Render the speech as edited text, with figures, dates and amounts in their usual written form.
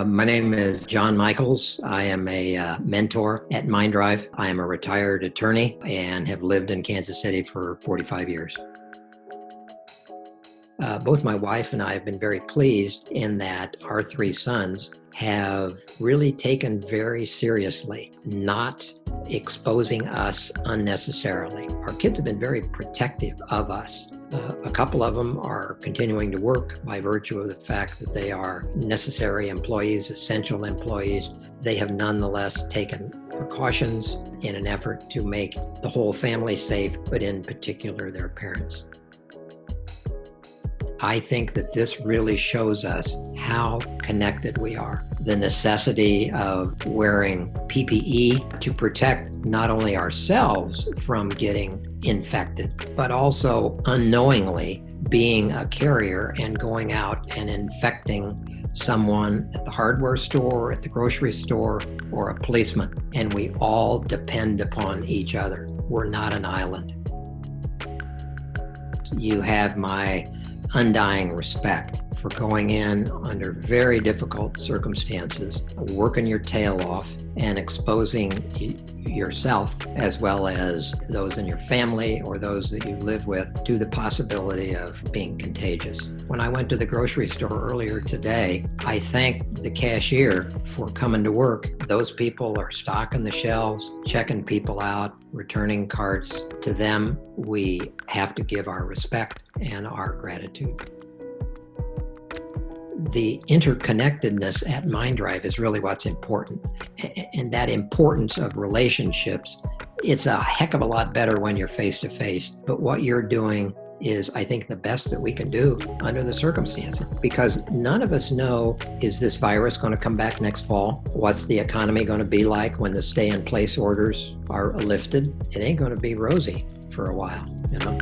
My name is John Michaels. I am a mentor at MINDDRIVE. I am a retired attorney and have lived in Kansas City for 45 years. Both my wife and I have been very pleased in that our three sons have really taken very seriously not exposing us unnecessarily. Our kids have been very protective of us. A couple of them are continuing to work by virtue of the fact that they are necessary employees, essential employees. They have nonetheless taken precautions in an effort to make the whole family safe, but in particular their parents. I think that this really shows us how connected we are. The necessity of wearing PPE to protect not only ourselves from getting infected, but also unknowingly being a carrier and going out and infecting someone at the hardware store, at the grocery store, or a policeman. And we all depend upon each other. We're not an island. You have my undying respect for going in under very difficult circumstances, working your tail off and exposing yourself as well as those in your family or those that you live with to the possibility of being contagious. When I went to the grocery store earlier today, I thanked the cashier for coming to work. Those people are stocking the shelves, checking people out, returning carts. To them, we have to give our respect and our gratitude. The interconnectedness at MINDDRIVE is really what's important. And that importance of relationships, it's a heck of a lot better when you're face-to-face. But what you're doing is, I think, the best that we can do under the circumstances. Because none of us know, is this virus going to come back next fall? What's the economy going to be like when the stay-in-place orders are lifted? It ain't going to be rosy for a while, you know?